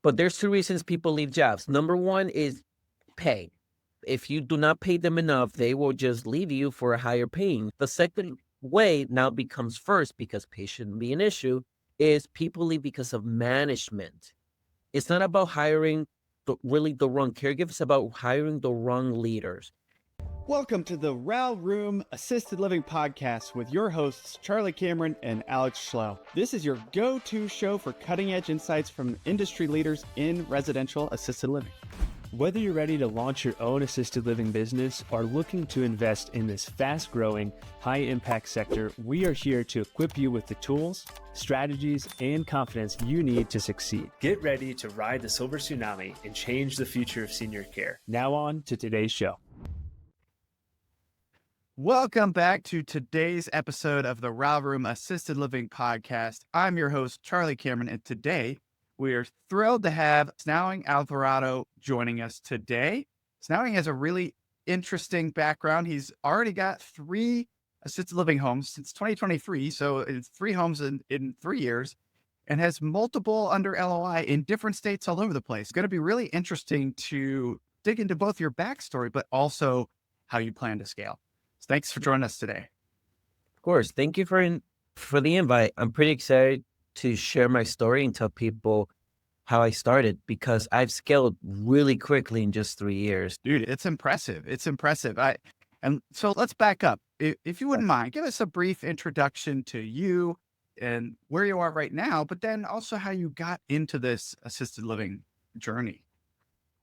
But there's two reasons people leave jobs. Number one is pay. If you do not pay them enough, they will just leave you for a higher paying. The second way now becomes first, because pay shouldn't be an issue, is people leave because of management. It's not about hiring really the wrong caregivers, it's about hiring the wrong leaders. Welcome to the Ral Room Assisted Living Podcast with your hosts, Charlie Cameron and Alex Schlau. This is your go-to show for cutting-edge insights from industry leaders in residential assisted living. Whether you're ready to launch your own assisted living business or looking to invest in this fast-growing, high-impact sector, we are here to equip you with the tools, strategies, and confidence you need to succeed. Get ready to ride the silver tsunami and change the future of senior care. Now on to today's show. Welcome back to today's episode of the Ral Room Assisted Living Podcast. I'm your host, Charlie Cameron, and today we are thrilled to have Snawing Alvarado joining us today. Snawing has a really interesting background. He's already got 3 assisted living homes since 2023, so it's 3 homes in 3 years, and has multiple under LOI in different states all over the place. It's going to be really interesting to dig into both your backstory, but also how you plan to scale. So thanks for joining us today. Of course, thank you for the invite. I'm pretty excited to share my story and tell people how I started, because I've scaled really quickly in just 3 years. Dude, it's impressive. It's impressive. And so let's back up. If you wouldn't mind, give us a brief introduction to you and where you are right now, but then also how you got into this assisted living journey.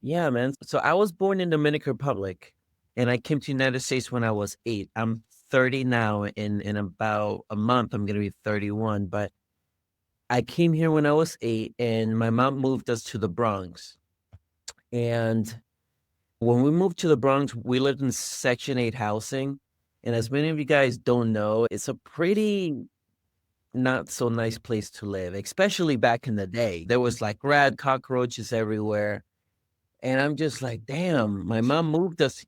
Yeah, man. So I was born in Dominican Republic, and I came to the United States when I was 8. I'm 30 now. In about a month, I'm going to be 31. But I came here when I was 8, and my mom moved us to the Bronx. And when we moved to the Bronx, we lived in Section 8 housing. And as many of you guys don't know, it's a pretty not so nice place to live, especially back in the day. There was like rat cockroaches everywhere. And I'm just like, damn, my mom moved us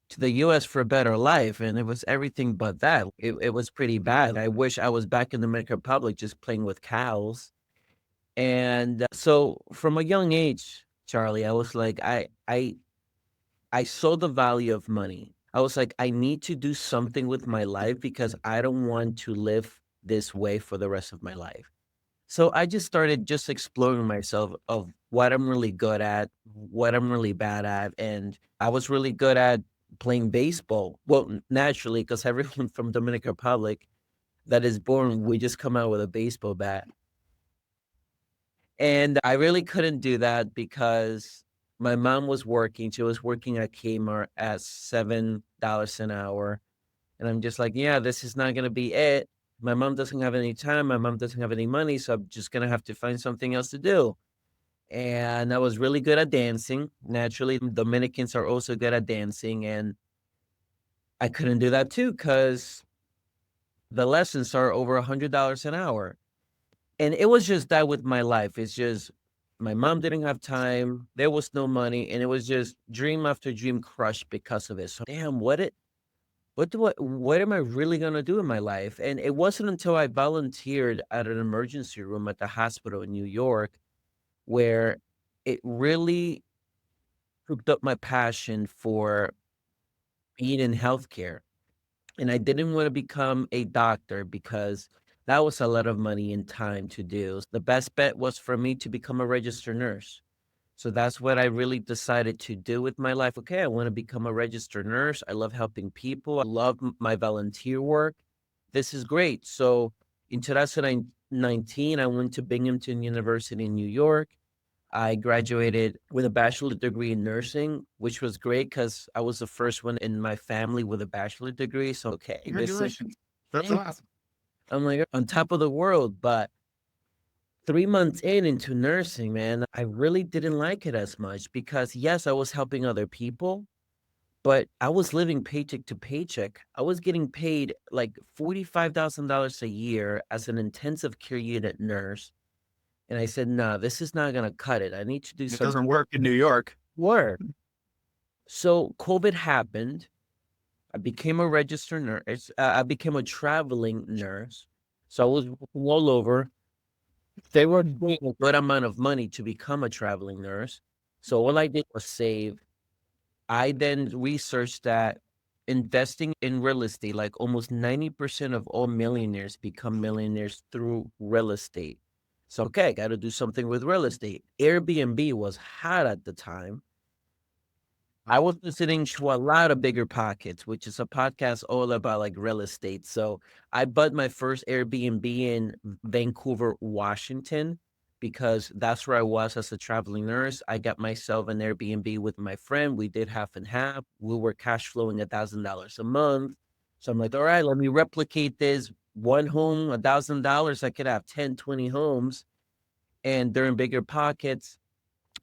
to the US for a better life, and it was everything but that. It was pretty bad. I wish I was back in the Dominican Republic just playing with cows. And so from a young age, Charlie, I was like, I saw the value of money. I was like, I need to do something with my life because I don't want to live this way for the rest of my life. So I just started just exploring myself of what I'm really good at, what I'm really bad at. And I was really good at playing baseball. Well, naturally, because everyone from Dominican Republic that is born, we just come out with a baseball bat. And I really couldn't do that because my mom was working. She was working at Kmart at $7 an hour. And I'm just like, yeah, this is not going to be it. My mom doesn't have any time. My mom doesn't have any money. So I'm just going to have to find something else to do. And I was really good at dancing. Naturally, Dominicans are also good at dancing. And I couldn't do that too because the lessons are over $100 an hour. And it was just that with my life. It's just my mom didn't have time. There was no money. And it was just dream after dream crushed because of it. So damn, what am I really going to do in my life? And it wasn't until I volunteered at an emergency room at the hospital in New York where it really hooked up my passion for being in healthcare. And I didn't want to become a doctor because that was a lot of money and time to do. The best bet was for me to become a registered nurse. So that's what I really decided to do with my life. Okay, I want to become a registered nurse. I love helping people. I love my volunteer work. This is great. So in 2019, I went to Binghamton University in New York. I graduated with a bachelor's degree in nursing, which was great because I was the first one in my family with a bachelor's degree. So, okay. Congratulations. That's awesome. I'm like on top of the world. But 3 months into nursing, man, I really didn't like it as much because, yes, I was helping other people, but I was living paycheck to paycheck. I was getting paid like $45,000 a year as an intensive care unit nurse. And I said, no, this is not going to cut it. I need to do It something. doesn't work in New York. Work. So COVID happened. I became a registered nurse. I became a traveling nurse. So I was all over. they were paying a good amount of money to become a traveling nurse. So all I did was save. I then researched that investing in real estate, like almost 90% of all millionaires become millionaires through real estate. So, okay, I got to do something with real estate. Airbnb was hot at the time. I was listening to a lot of Bigger Pockets, which is a podcast all about like real estate. So I bought my first Airbnb in Vancouver, Washington, because that's where I was as a traveling nurse. I got myself an Airbnb with my friend. We did half and half. We were cash flowing $1,000 a month. So I'm like, all right, let me replicate this. One home, $1,000. I could have 10, 20 homes. And during Bigger Pockets,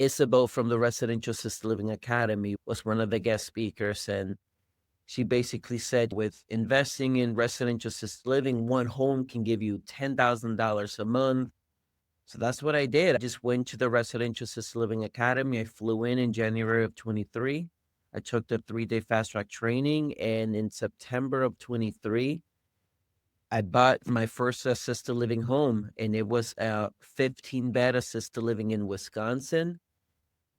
Isabel from the Residential Assisted Living Academy was one of the guest speakers, and she basically said, with investing in residential assisted living, one home can give you $10,000 a month. So that's what I did. I just went to the Residential Assisted Living Academy. I flew in January of 23. I took the 3-day fast track training, and in September of 23, I bought my first assisted living home, and it was a 15-bed assisted living in Wisconsin.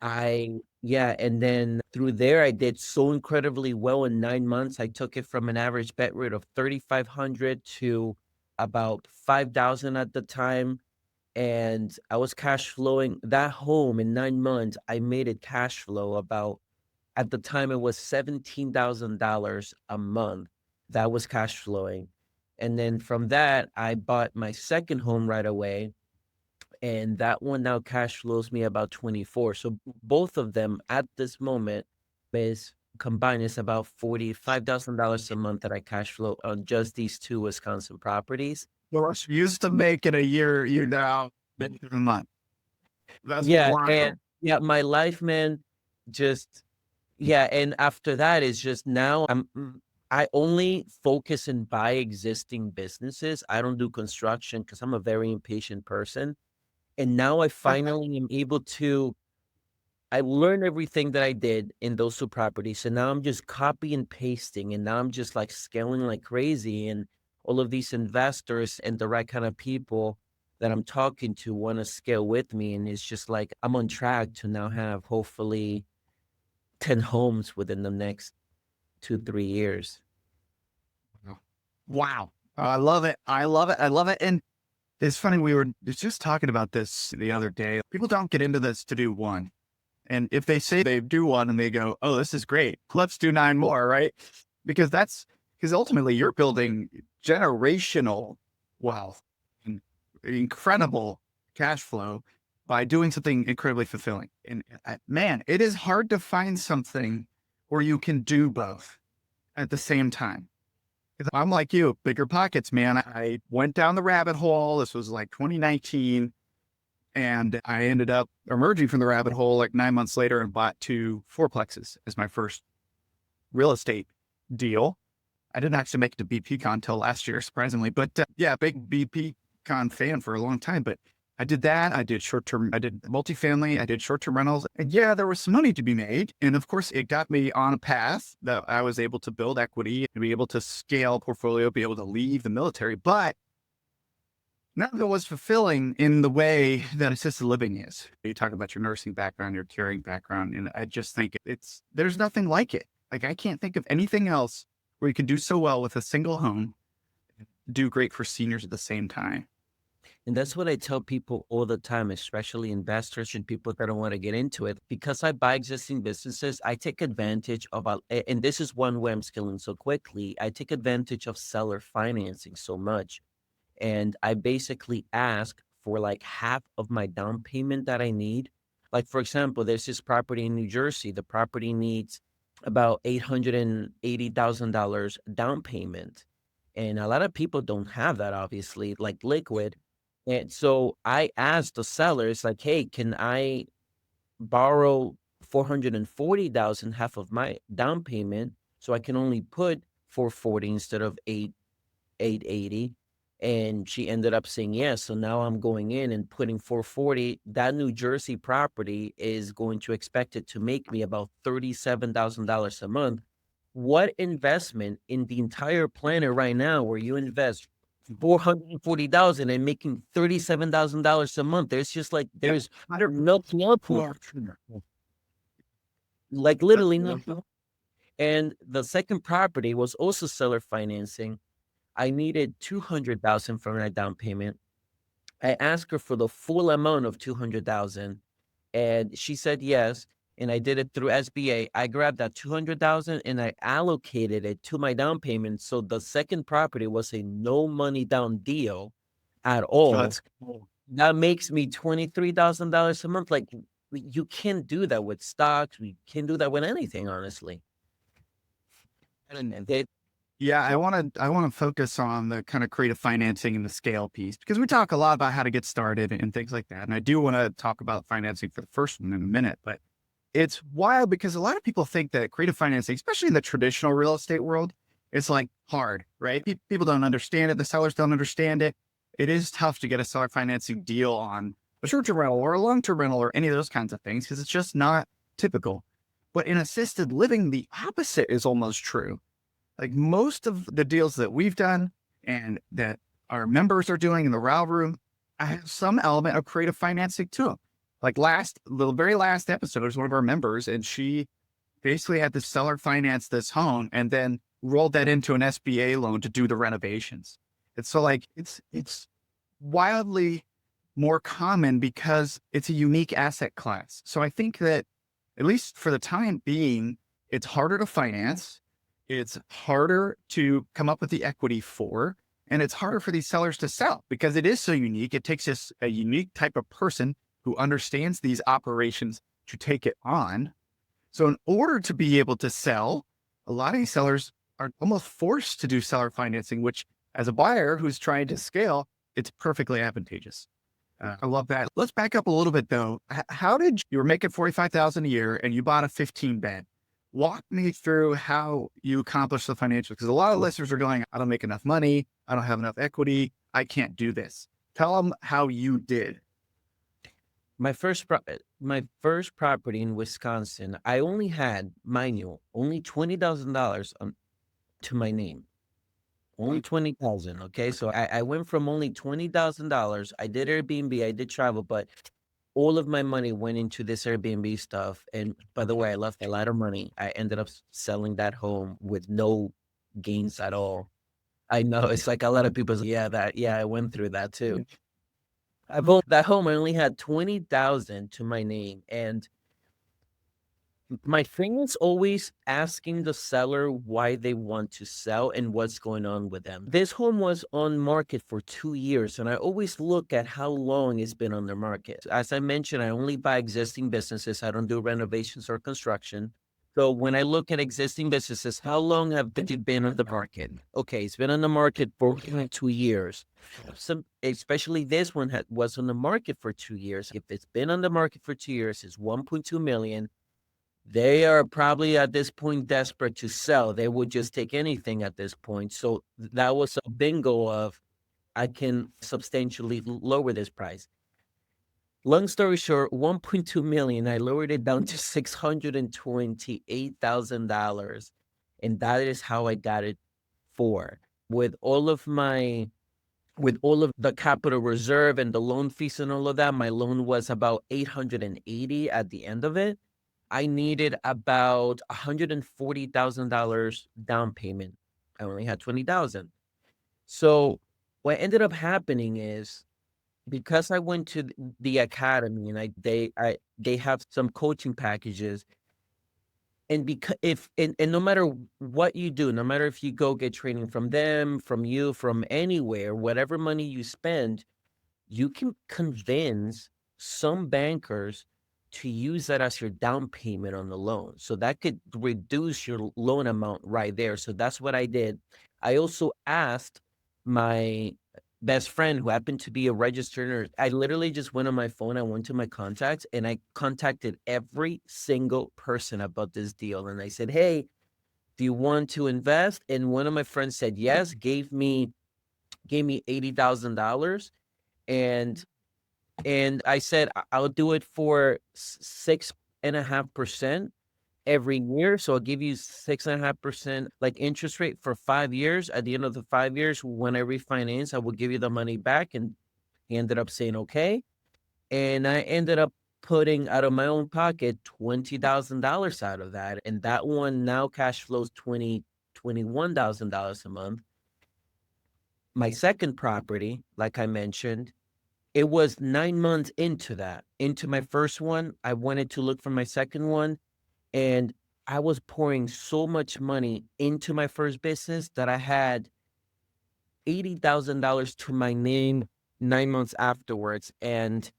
And then through there, I did so incredibly well in 9 months. I took it from an average bet rate of 3,500 to about 5,000 at the time. And I was cash flowing that home in 9 months. I made it cash flow about, at the time, it was $17,000 a month. That was cash flowing. And then from that, I bought my second home right away. And that one now cash flows me about 24. So both of them at this moment is combined is about $45,000 a month that I cash flow on just these two Wisconsin properties. Well, you used to make in a year, you now make in a month. That's Yeah, wild. and yeah, my life, man, just and after that is just now I only focus and buy existing businesses. I don't do construction because I'm a very impatient person. And now I finally am able to, I learned everything that I did in those two properties. And now I'm just copy and pasting. And now I'm just like scaling like crazy. And all of these investors and the right kind of people that I'm talking to want to scale with me. And it's just like, I'm on track to now have hopefully 10 homes within the next 2-3 years. Wow. I love it. I love it. I love it. And it's funny, we were just talking about this the other day. People don't get into this to do one. And if they say they do one and they go, oh, this is great, let's do 9 more, right? Because ultimately you're building generational wealth and incredible cash flow by doing something incredibly fulfilling. And man, it is hard to find something where you can do both at the same time. I'm like you, Bigger Pockets, man. I went down the rabbit hole. This was like 2019. And I ended up emerging from the rabbit hole like 9 months later and bought 2 fourplexes as my first real estate deal. I didn't actually make it to BPCon until last year, surprisingly. But big BPCon fan for a long time. But I did that. I did short-term, I did multifamily, I did short-term rentals. And there was some money to be made. And of course, it got me on a path that I was able to build equity and be able to scale portfolio, be able to leave the military. But none of it was fulfilling in the way that assisted living is. You talk about your nursing background, your caring background, and I just think there's nothing like it. Like, I can't think of anything else where you can do so well with a single home, do great for seniors at the same time. And that's what I tell people all the time, especially investors and people that don't want to get into it. Because I buy existing businesses, I take advantage of, and this is one way I'm scaling so quickly, I take advantage of seller financing so much. And I basically ask for like half of my down payment that I need. Like, for example, there's this property in New Jersey. The property needs about $880,000 down payment. And a lot of people don't have that, obviously, like liquid. And so I asked the sellers, like, hey, can I borrow 440,000, half of my down payment, so I can only put 440 instead of 880? And she ended up saying yes. So now I'm going in and putting 440. That New Jersey property is going to expect it to make me about $37,000 a month. What investment in the entire planet right now where you invest $440,000 and making $37,000 a month. There's just like, there's no floor, like literally nothing. And the second property was also seller financing. I needed $200,000 for my down payment. I asked her for the full amount of $200,000, and she said yes. And I did it through SBA. I grabbed that $200,000 and I allocated it to my down payment. So the second property was a no money down deal at all. That's cool. That makes me $23,000 a month. Like, you can't do that with stocks. We can't do that with anything, honestly. And Yeah, I want to focus on the kind of creative financing and the scale piece, because we talk a lot about how to get started and things like that. And I do want to talk about financing for the first one in a minute, but it's wild because a lot of people think that creative financing, especially in the traditional real estate world, it's like hard, right? People don't understand it. The sellers don't understand it. It is tough to get a seller financing deal on a short-term rental or a long-term rental or any of those kinds of things, because it's just not typical. But in assisted living, the opposite is almost true. Like most of the deals that we've done and that our members are doing in the RAL room, I have some element of creative financing to them. Like the very last episode was one of our members, and she basically had the seller finance this home and then rolled that into an SBA loan to do the renovations. And so like, it's wildly more common because it's a unique asset class. So I think that at least for the time being, it's harder to finance. It's harder to come up with the equity for, and it's harder for these sellers to sell because it is so unique. It takes just a unique type of person who understands these operations to take it on. So in order to be able to sell, a lot of these sellers are almost forced to do seller financing, which as a buyer who's trying to scale, it's perfectly advantageous. I love that. Let's back up a little bit though. How did you were making $45,000 a year and you bought a 15-bed? Walk me through how you accomplished the financials, because a lot of listeners are going, I don't make enough money. I don't have enough equity. I can't do this. Tell them how you did. my first property in Wisconsin, I only had, mind you, only $20,000 to my name. Only 20,000. Okay. So I went from only $20,000. I did Airbnb, I did travel, but all of my money went into this Airbnb stuff. And by the way, I left a lot of money. I ended up selling that home with no gains at all. I know it's like a lot of people say, I went through that too. I bought that home. I only had 20,000 to my name. And my thing is always asking the seller why they want to sell and what's going on with them. This home was on market for 2 years, and I always look at how long it's been on the market. As I mentioned, I only buy existing businesses. I don't do renovations or construction. So when I look at existing businesses, how long have they been on the market? Okay, it's been on the market for 2 years. Especially this one was on the market for 2 years. If it's been on the market for 2 years, it's 1.2 million. They are probably at this point desperate to sell. They would just take anything at this point. So that was a bingo of, I can substantially lower this price. Long story short, 1.2 million, I lowered it down to $628,000. And that is how I got it for. With all of the capital reserve and the loan fees and all of that, my loan was about 880 at the end of it. I needed about $140,000 down payment. I only had 20,000. So what ended up happening is, because I went to the academy and they have some coaching packages, and because and no matter what you do, no matter if you go get training from them, from you, from anywhere, whatever money you spend, you can convince some bankers to use that as your down payment on the loan. So that could reduce your loan amount right there. So that's what I did. I also asked my best friend, who happened to be a registered nurse. I literally just went on my phone. I went to my contacts and I contacted every single person about this deal. And I said, hey, do you want to invest? And one of my friends said yes, gave me $80,000. And I said, I'll do it for 6.5%. every year. So I'll give you 6.5% like interest rate for 5 years. At the end of the 5 years, when I refinance, I will give you the money back. And he ended up saying, okay. And I ended up putting out of my own pocket $20,000 out of that. And that one now cash flows $21,000 a month. My second property, like I mentioned, it was 9 months into my first one. I wanted to look for my second one. And I was pouring so much money into my first business that I had $80,000 to my name 9 months afterwards. And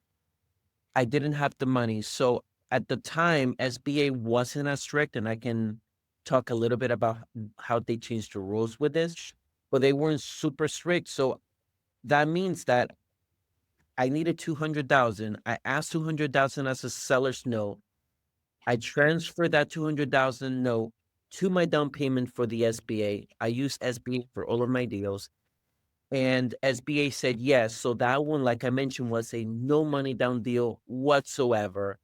I didn't have the money. So at the time, SBA wasn't as strict, and I can talk a little bit about how they changed the rules with this, but they weren't super strict. So that means that I needed 200,000. I asked 200,000 as a seller's note. I transferred that 200,000 note to my down payment for the SBA. I used SBA for all of my deals. And SBA said yes. So that one, like I mentioned, was a no money down deal whatsoever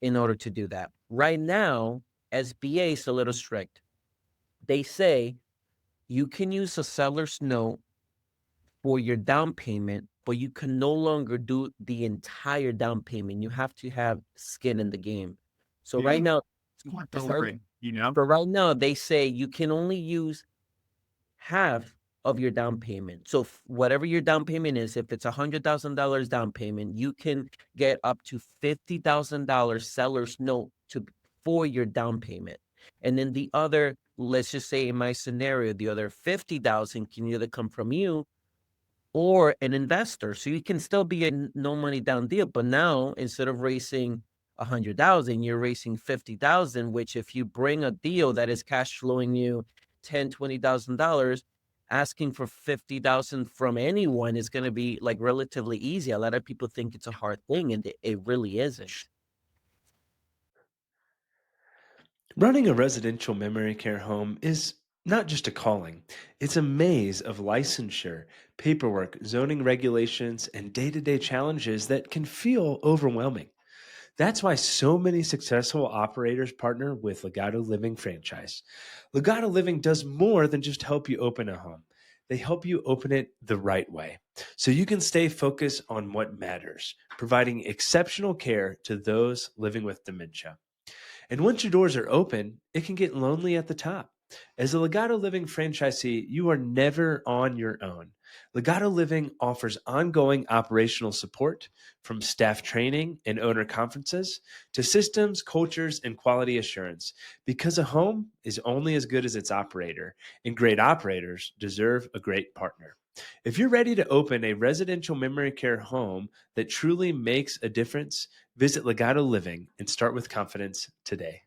in order to do that. Right now, SBA is a little strict. They say you can use a seller's note for your down payment, but you can no longer do the entire down payment. You have to have skin in the game. So Yeah. right now, It's quite boring, you know? for right now, they say you can only use half of your down payment. So whatever your down payment is, if it's $100,000 down payment, you can get up to $50,000 seller's note for your down payment. And then the other, let's just say in my scenario, the other 50,000 can either come from you or an investor. So you can still be a no money down deal, but now instead of raising 100,000, you're raising 50,000, which if you bring a deal that is cash flowing you $20,000, asking for 50,000 from anyone is going to be like relatively easy. A lot of people think it's a hard thing, and it really isn't. Running a residential memory care home is not just a calling, it's a maze of licensure, paperwork, zoning regulations, and day to day challenges that can feel overwhelming. That's why so many successful operators partner with Legato Living franchise. Legato Living does more than just help you open a home. They help you open it the right way so you can stay focused on what matters, providing exceptional care to those living with dementia. And once your doors are open, it can get lonely at the top. As a Legato Living franchisee, you are never on your own. Legato Living offers ongoing operational support from staff training and owner conferences to systems, cultures, and quality assurance because a home is only as good as its operator, and great operators deserve a great partner. If you're ready to open a residential memory care home that truly makes a difference, visit Legato Living and start with confidence today.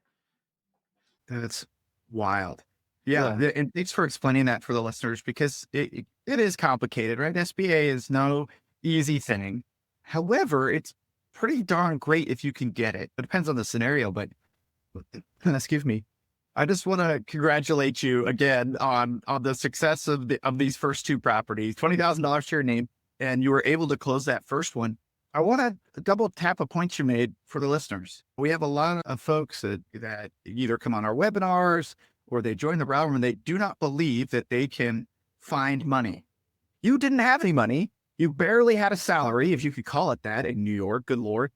That's wild. Yeah. And thanks for explaining that for the listeners, because it is complicated, right? SBA is no easy thing. However, it's pretty darn great if you can get it. It depends on the scenario, but excuse me. I just want to congratulate you again on the success of these first two properties, $20,000 to your name, and you were able to close that first one. I want to double tap a point you made for the listeners. We have a lot of folks that either come on our webinars or they join the Round Room and they do not believe that they can find money. You didn't have any money. You barely had a salary, if you could call it that, in New York, good Lord.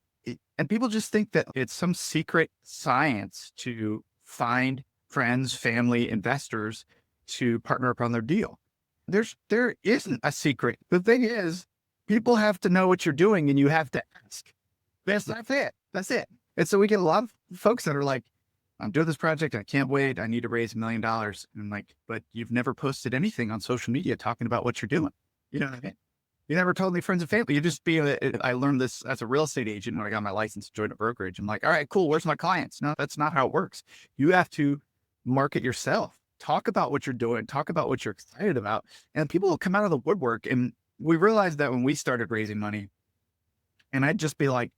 And people just think that it's some secret science to find friends, family, investors to partner up on their deal. There isn't a secret. The thing is, people have to know what you're doing and you have to ask. That's it. That's it. And so we get a lot of folks that are like, I'm doing this project. I can't wait. I need to raise $1 million. And I'm like, but you've never posted anything on social media talking about what you're doing. You know what I mean? You never told any friends and family. You just I learned this as a real estate agent when I got my license to join a brokerage. I'm like, all right, cool. Where's my clients? No, that's not how it works. You have to market yourself. Talk about what you're doing. Talk about what you're excited about. And people will come out of the woodwork. And we realized that when we started raising money, and I'd just be like,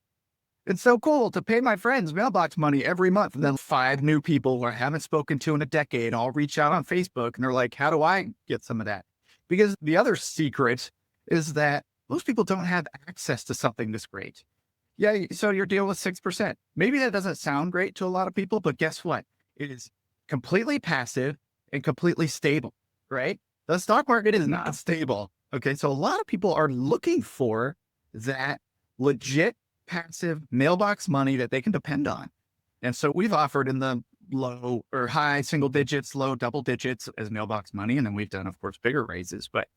it's so cool to pay my friends mailbox money every month. And then 5 new people who I haven't spoken to in a decade all reach out on Facebook and they're like, how do I get some of that? Because the other secret is that most people don't have access to something this great. Yeah, so you're dealing with 6%. Maybe that doesn't sound great to a lot of people, but guess what? is completely passive and completely stable, right? The stock market is not stable. Okay. So a lot of people are looking for that legit passive mailbox money that they can depend on. And so we've offered in the low or high single digits, low double digits as mailbox money. And then we've done, of course, bigger raises. But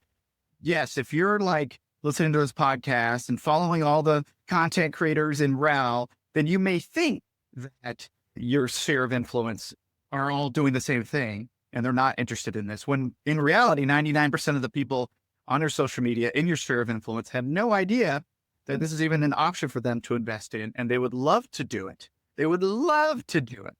yes, if you're like listening to this podcast and following all the content creators in RAL, then you may think that your sphere of influence are all doing the same thing and they're not interested in this. When in reality, 99% of the people on your social media in your sphere of influence have no idea that this is even an option for them to invest in, and they would love to do it. They would love to do it.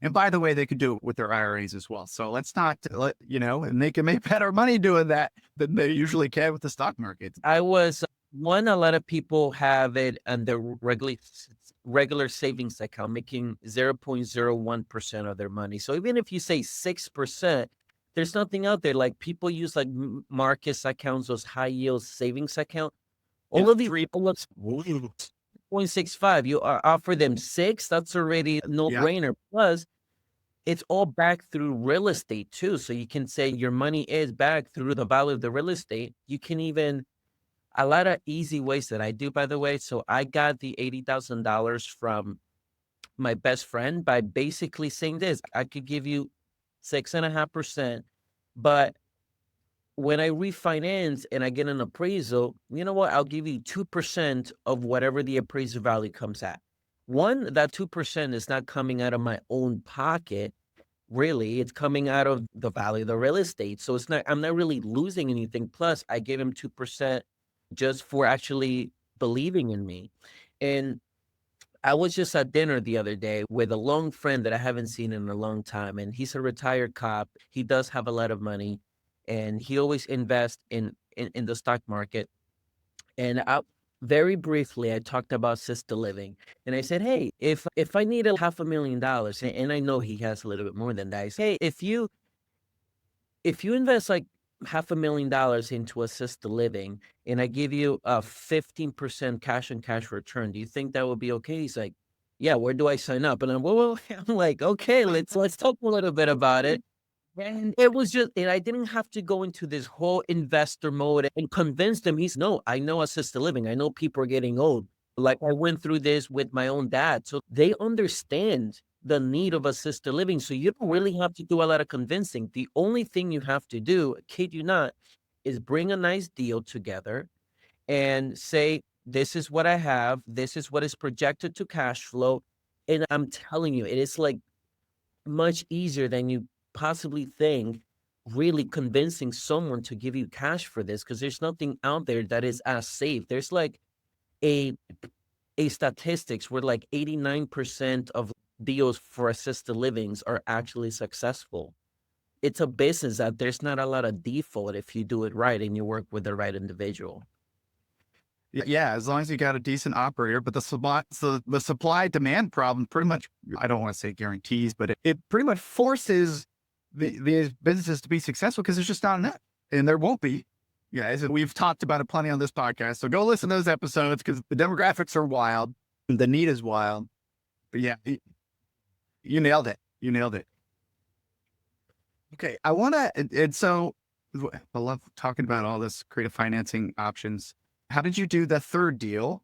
And by the way, they could do it with their IRAs as well. So let's not, and they can make better money doing that than they usually can with the stock market. I was a lot of people have it on their regular savings account, making 0.01% of their money. So even if you say 6%, there's nothing out there. Like people use like Marcus accounts, those high yield savings account. All of these people 0.65. You offer them 6. That's already a no-brainer. Plus, it's all backed through real estate too. So you can say your money is backed through the value of the real estate. You can even a lot of easy ways that I do, by the way. So I got the $80,000 from my best friend by basically saying this: I could give you 6.5%, but when I refinance and I get an appraisal, you know what? I'll give you 2% of whatever the appraisal value comes at. One, that 2% is not coming out of my own pocket. Really, it's coming out of the value of the real estate. So I'm not really losing anything. Plus, I gave him 2% just for actually believing in me. And I was just at dinner the other day with a long friend that I haven't seen in a long time. And he's a retired cop. He does have a lot of money, and he always invests in the stock market. And very briefly, I talked about assisted living, and I said, "Hey, if I need $500,000, and I know he has a little bit more than that, I say, hey, if you invest like $500,000 into assisted living, and I give you a 15% cash on cash return, do you think that would be okay?" He's like, "Yeah, where do I sign up?" And I'm I'm like, "Okay, let's talk a little bit about it." And it was just, and I didn't have to go into this whole investor mode and convince them. No, I know assisted living. I know people are getting old. Like I went through this with my own dad. So they understand the need of assisted living. So you don't really have to do a lot of convincing. The only thing you have to do, kid you not, is bring a nice deal together and say, this is what I have. This is what is projected to cash flow. And I'm telling you, it is like much easier than you possibly think, really convincing someone to give you cash for this, because there's nothing out there that is as safe. There's like a statistics where like 89% of deals for assisted livings are actually successful. It's a business that there's not a lot of default if you do it right and you work with the right individual. Yeah, as long as you got a decent operator. But the supply demand problem pretty much, I don't want to say guarantees, but it pretty much forces these businesses to be successful because there's just not enough, and there won't be. Guys, and we've talked about it plenty on this podcast. So go listen to those episodes because the demographics are wild. The need is wild. But yeah, you nailed it. You nailed it. Okay. I want to, and so I love talking about all this creative financing options. How did you do the third deal?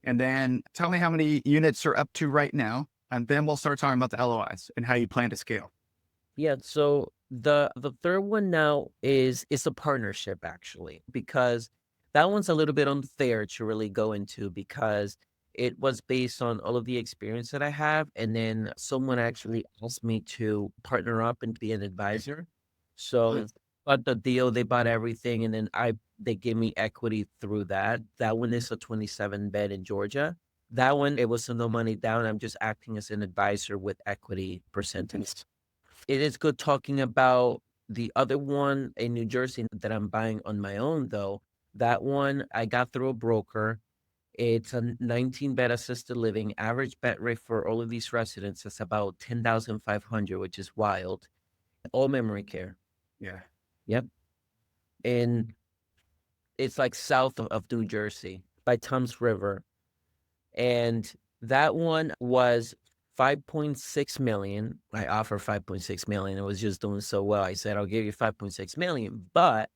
And then tell me how many units are up to right now. And then we'll start talking about the LOIs and how you plan to scale. Yeah, so the third one now is a partnership actually, because that one's a little bit unfair to really go into because it was based on all of the experience that I have, and then someone actually asked me to partner up and be an advisor. So bought the deal, they bought everything, and then they gave me equity through that. That one is a 27 bed in Georgia. That one, it was no money down. I'm just acting as an advisor with equity percentage. It is good talking about the other one in New Jersey that I'm buying on my own, though. That one I got through a broker. It's a 19-bed assisted living. Average bed rate for all of these residents is about 10,500, which is wild. All memory care. Yeah. Yep. And it's like south of New Jersey by Thames River. And that one was 5.6 million. I offer 5.6 million. It was just doing so well. I said, I'll give you 5.6 million, but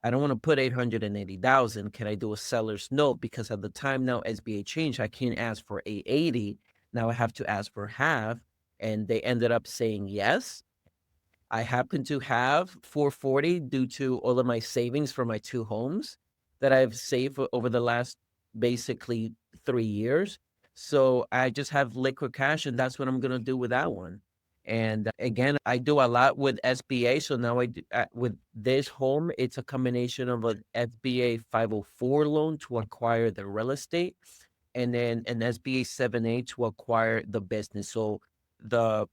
I don't want to put 880,000. Can I do a seller's note? Because at the time now SBA changed, I can't ask for 880. Now I have to ask for half. And they ended up saying yes. I happen to have 440 due to all of my savings for my 2 homes that I've saved over the last basically 3 years. So I just have liquid cash, and that's what I'm gonna do with that one. And again, I do a lot with SBA. So now I do, with this home, it's a combination of an SBA 504 loan to acquire the real estate, and then an SBA 7A to acquire the business. So the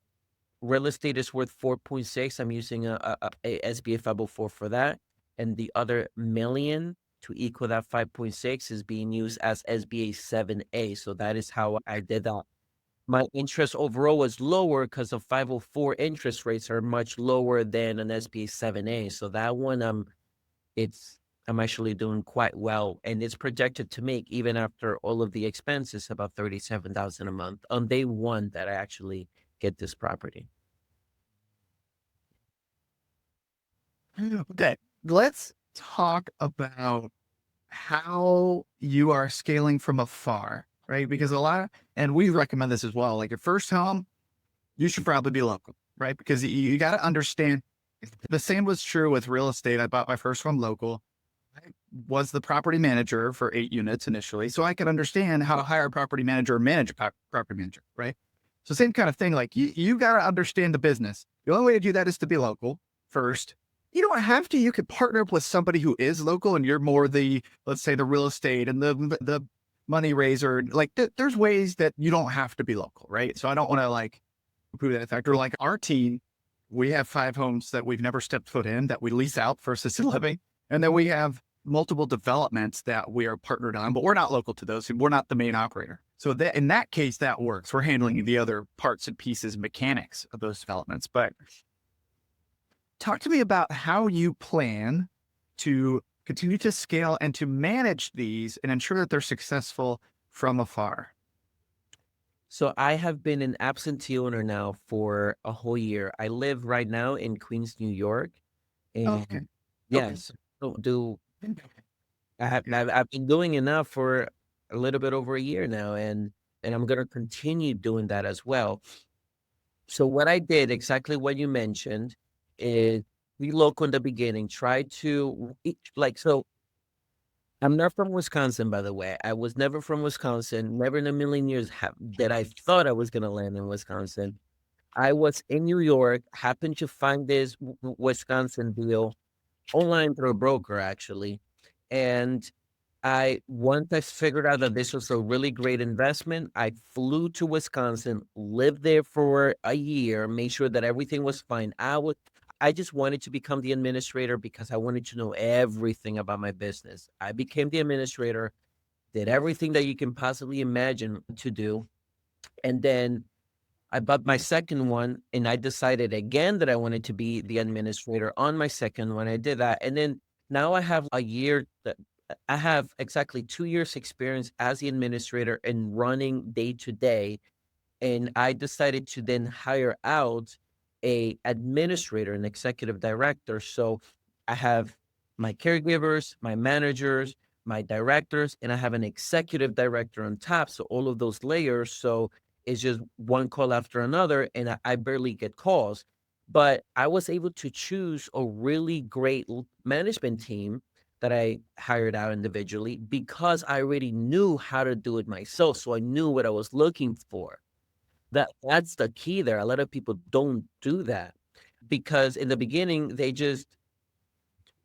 real estate is worth 4.6. I'm using a SBA 504 for that. And the other million to equal that 5.6 is being used as SBA 7A. So that is how I did that. My interest overall was lower because the 504 interest rates are much lower than an SBA 7A. So that one, I'm actually doing quite well. And it's projected to make, even after all of the expenses, about $37,000 a month on day one that I actually get this property. Okay, let's talk about how you are scaling from afar, right? Because and we recommend this as well. Like your first home, you should probably be local, right? Because you got to understand. The same was true with real estate. I bought my first home local. I was the property manager for 8 units initially, so I could understand how to hire a property manager or manage a property manager, right? So same kind of thing. Like you got to understand the business. The only way to do that is to be local first. You don't have to. You could partner up with somebody who is local, and you're more the, let's say, the real estate and the money raiser. Like there's ways that you don't have to be local, right? So I don't want to like prove that factor. Like our team, we have 5 homes that we've never stepped foot in that we lease out for assisted living, and then we have multiple developments that we are partnered on, but we're not local to those. We're not the main operator. So that in that case, that works. We're handling the other parts and pieces, mechanics of those developments. But talk to me about how you plan to continue to scale and to manage these and ensure that they're successful from afar. So I have been an absentee owner now for a whole year. I live right now in Queens, New York. And Okay. yes, I've been doing it now for a little bit over a year now, and I'm gonna continue doing that as well. So what I did, exactly what you mentioned, is be local in the beginning. Try to so. I'm not from Wisconsin, by the way. I was never from Wisconsin. Never in a million years that I thought I was gonna land in Wisconsin. I was in New York. Happened to find this Wisconsin deal online through a broker, actually. And once I figured out that this was a really great investment, I flew to Wisconsin, lived there for a year, made sure that everything was fine. I just wanted to become the administrator because I wanted to know everything about my business. I became the administrator, did everything that you can possibly imagine to do. And then I bought my second one, and I decided again that I wanted to be the administrator on my second one. I did that. And then now I have I have exactly 2 years experience as the administrator and running day to day. And I decided to then hire out a administrator, an executive director. So I have my caregivers, my managers, my directors, and I have an executive director on top. So all of those layers. So it's just one call after another, and I barely get calls. But I was able to choose a really great management team that I hired out individually because I already knew how to do it myself. So I knew what I was looking for. That's the key there. A lot of people don't do that because in the beginning, they just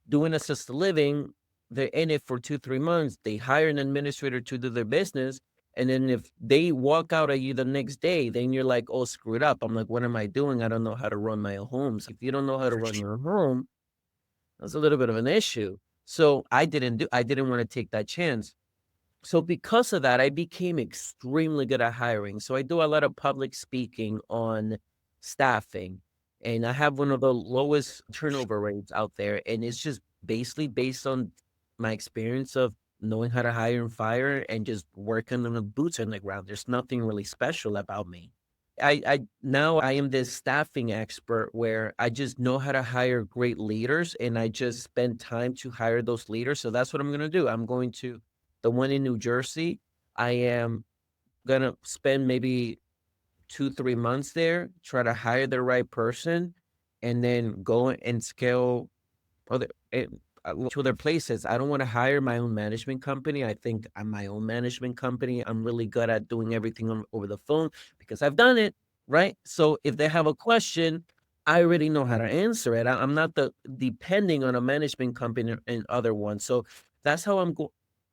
doing assisted living. They're in it for 2, 3 months. They hire an administrator to do their business. And then if they walk out at you the next day, then you're like, oh, screwed up. I'm like, what am I doing? I don't know how to run my own homes. If you don't know how to run your home, that's a little bit of an issue. So I didn't want to take that chance. So because of that, I became extremely good at hiring. So I do a lot of public speaking on staffing, and I have one of the lowest turnover rates out there. And it's just basically based on my experience of knowing how to hire and fire and just working on the boots on the ground. There's nothing really special about me. I now I am this staffing expert where I just know how to hire great leaders and I just spend time to hire those leaders. So that's what I'm gonna do. I'm going to the one in New Jersey. I am gonna spend maybe 2, 3 months there, try to hire the right person, and then go and scale other to other places. I don't want to hire my own management company. I think I'm my own management company. I'm really good at doing everything over the phone because I've done it, right? So if they have a question, I already know how to answer it. I'm not depending on a management company and other ones. So that's how I'm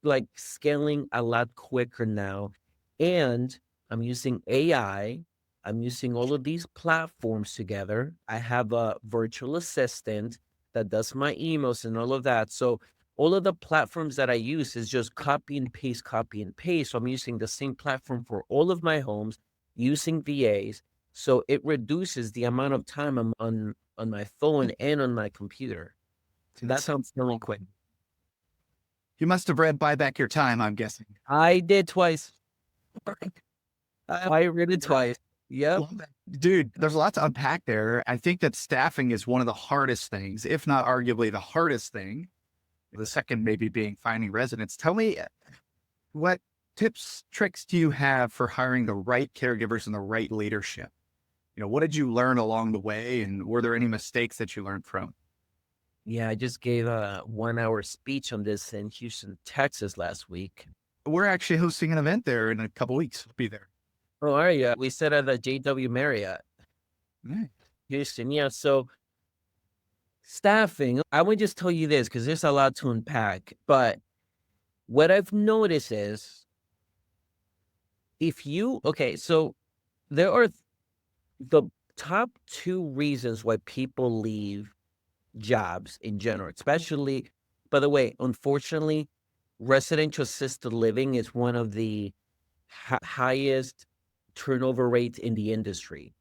like scaling a lot quicker now. And I'm using AI. I'm using all of these platforms together. I have a virtual assistant that does my emails and all of that. So all of the platforms that I use is just copy and paste, copy and paste. So I'm using the same platform for all of my homes using VAs. So it reduces the amount of time I'm on my phone and on my computer. So that's how I'm feeling quick. You must have read Buy Back Your Time, I'm guessing. I did twice. I read it twice. Yep. Dude, there's a lot to unpack there. I think that staffing is one of the hardest things, if not arguably the hardest thing. The second maybe being finding residents. Tell me, what tips, tricks do you have for hiring the right caregivers and the right leadership? What did you learn along the way? And were there any mistakes that you learned from? Yeah, I just gave a 1-hour speech on this in Houston, Texas last week. We're actually hosting an event there in a couple weeks. We'll be there. Oh, are you? We said at the JW Marriott, Nice. Houston. Yeah. So staffing, I would just tell you this because there's a lot to unpack. But what I've noticed is so there are the top 2 reasons why people leave jobs in general, especially, by the way, unfortunately, residential assisted living is one of the highest turnover rates in the industry.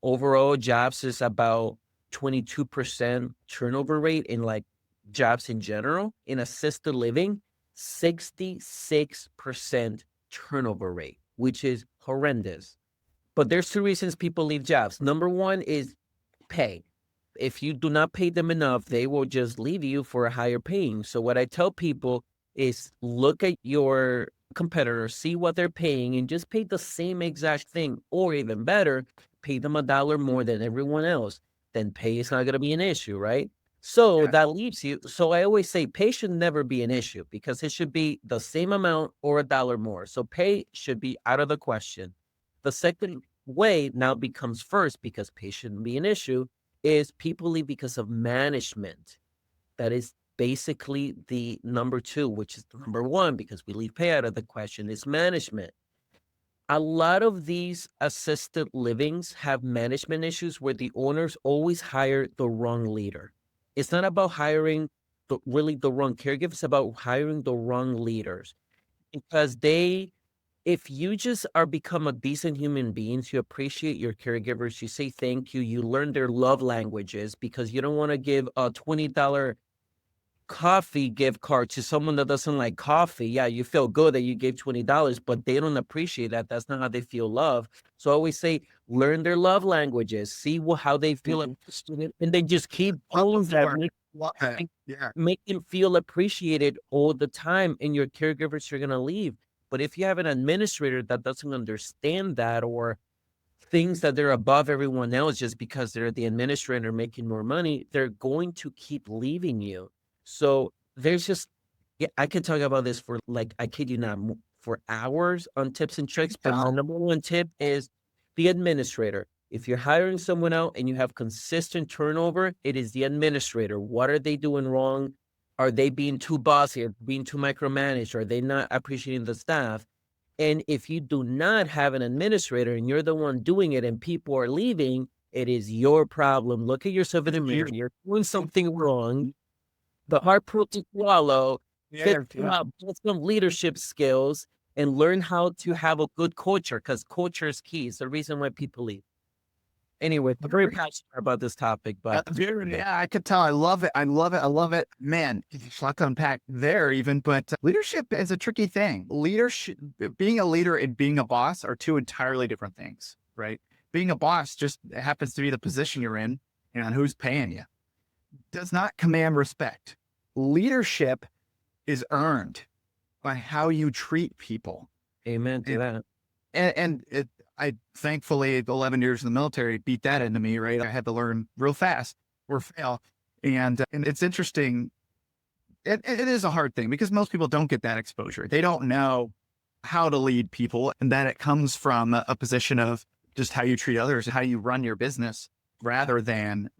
Overall jobs is about 22% turnover rate in like jobs in general. In assisted living, 66% turnover rate, which is horrendous. But there's 2 reasons people leave jobs. Number 1 is pay. If you do not pay them enough, they will just leave you for a higher paying. So what I tell people is look at your competitors, see what they're paying, and just pay the same exact thing, or even better, pay them $1 more than everyone else. Then pay is not going to be an issue, right? So that leaves you. So I always say pay should never be an issue because it should be the same amount or $1 more. So pay should be out of the question. The second way now becomes first because pay shouldn't be an issue is people leave because of management. That is basically the number 2, which is the number 1 because we leave pay out of the question is management. A lot of these assisted livings have management issues where the owners always hire the wrong leader. It's not about hiring the wrong caregivers, it's about hiring the wrong leaders because if you just become a decent human being, you appreciate your caregivers, you say thank you, you learn their love languages because you don't want to give a $20 coffee gift card to someone that doesn't like coffee. Yeah, you feel good that you gave $20, but they don't appreciate that. That's not how they feel love. So I always say, learn their love languages, see how they feel, and then just keep following them. Make them feel appreciated all the time, and your caregivers are going to leave. But if you have an administrator that doesn't understand that or thinks that they're above everyone else just because they're the administrator making more money, they're going to keep leaving you. So there's I could talk about this for I kid you not, for hours on tips and tricks. But my number 1 tip is the administrator. If you're hiring someone out and you have consistent turnover, it is the administrator. What are they doing wrong? Are they being too bossy or being too micromanaged? Are they not appreciating the staff? And if you do not have an administrator and you're the one doing it and people are leaving, it is your problem. Look at yourself in the mirror. You're doing something wrong. The hard pill to swallow. Get some leadership skills and learn how to have a good culture because culture is key. It's the reason why people leave. Anyway, I'm very passionate about this topic, but Yeah, I could tell. I love it. I love it. I love it. Man, there's a lot to unpack there even, but leadership is a tricky thing. Leadership, being a leader and being a boss are two entirely different things, right? Being a boss just happens to be the position you're in and who's paying you. Does not command respect. Leadership is earned by how you treat people. amen to that. And I thankfully 11 years in the military beat that into me, right? I had to learn real fast or fail. And it's interesting. It is a hard thing because most people don't get that exposure. They don't know how to lead people, and that it comes from a position of just how you treat others, how you run your business rather than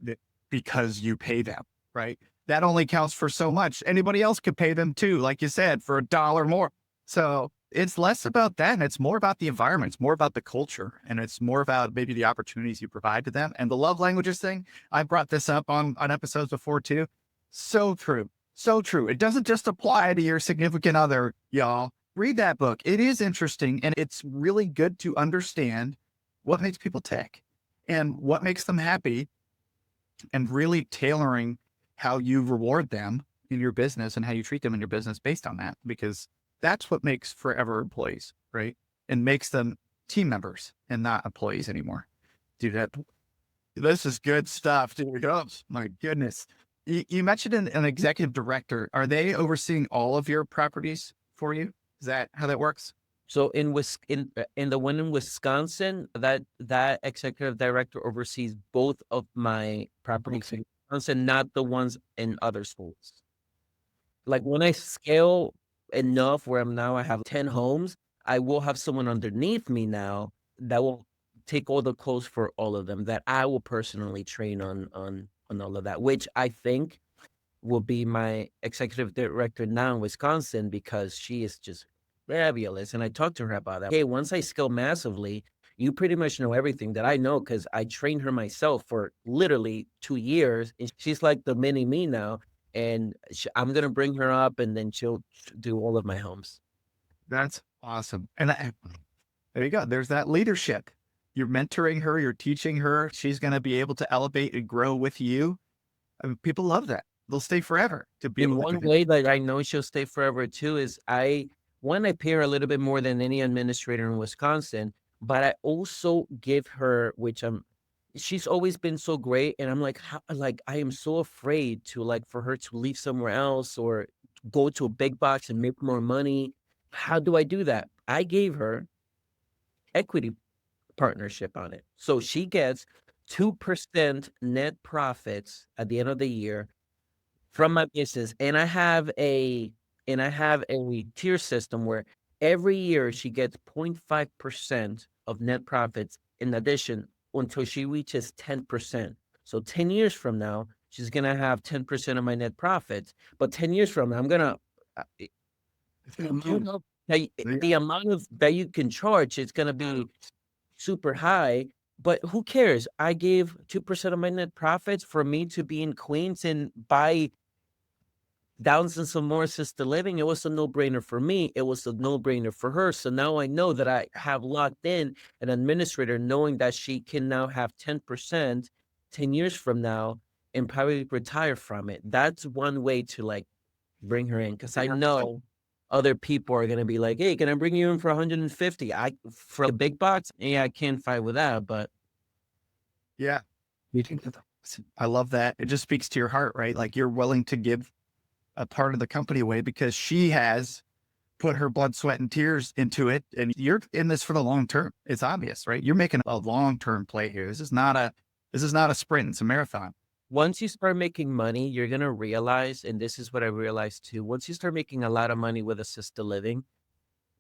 because you pay them, right? That only counts for so much. Anybody else could pay them too, like you said, for $1 more. So it's less about that. And it's more about the environment. It's more about the culture. And it's more about maybe the opportunities you provide to them. And the love languages thing, I brought this up on episodes before too. So true. So true. It doesn't just apply to your significant other, y'all. Read that book. It is interesting. And it's really good to understand what makes people tick and what makes them happy, and really tailoring how you reward them in your business and how you treat them in your business based on that, because that's what makes forever employees, right? And makes them team members and not employees anymore. Dude, this is good stuff, dude. Oh, my goodness. You mentioned an executive director. Are they overseeing all of your properties for you? Is that how that works? So in the one in Wisconsin, that executive director oversees both of my properties in Wisconsin, not the ones in other schools. Like when I scale enough where I have 10 homes, I will have someone underneath me now that will take all the calls for all of them, that I will personally train on all of that, which I think will be my executive director now in Wisconsin, because she is just fabulous. And I talked to her about that. Hey, once I scale massively, you pretty much know everything that I know, because I trained her myself for literally 2 years. And she's like the mini me now. And I'm going to bring her up, and then she'll do all of my homes. That's awesome. And there you go. There's that leadership. You're mentoring her. You're teaching her. She's going to be able to elevate and grow with you. I mean, people love that. They'll stay forever. To be In able one to way that I know she'll stay forever too is I pay her a little bit more than any administrator in Wisconsin, but I also give her, she's always been so great. And I'm like, I am so afraid for her to leave somewhere else or go to a big box and make more money. How do I do that? I gave her equity partnership on it. So she gets 2% net profits at the end of the year from my business. And I have a tier system where every year she gets 0.5% of net profits in addition until she reaches 10%. So 10 years from now, she's going to have 10% of my net profits. But 10 years from now, I'm going to, the amount of that you can charge is going to be super high. But who cares? I gave 2% of my net profits for me to be in Queens and buy thousands of more assisted living. It was a no-brainer for me. It was a no-brainer for her. So now I know that I have locked in an administrator, knowing that she can now have 10% 10 years from now and probably retire from it. That's one way to bring her in, because I know other people are going to be like, hey, can I bring you in for 150? For a big box? Yeah, I can't fight with that, but yeah. I love that. It just speaks to your heart, right? Like you're willing to give a part of the company away because she has put her blood, sweat, and tears into it. And you're in this for the long term. It's obvious, right? You're making a long-term play here. This is not a sprint. It's a marathon. Once you start making money, you're going to realize, and this is what I realized too, once you start making a lot of money with assisted living,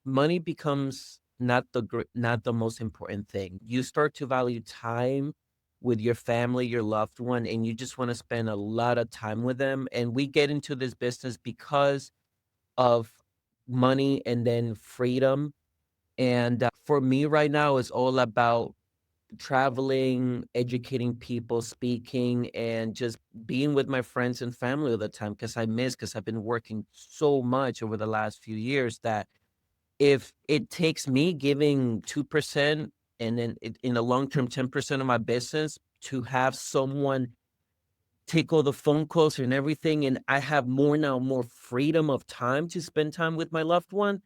money becomes not the most important thing. You start to value time with your family, your loved one, and you just want to spend a lot of time with them. And we get into this business because of money and then freedom. And for me right now, it's all about traveling, educating people, speaking, and just being with my friends and family all the time, because I've been working so much over the last few years that if it takes me giving 2% And then in the long term, 10% of my business, to have someone take all the phone calls and everything. And I have more freedom of time to spend time with my loved one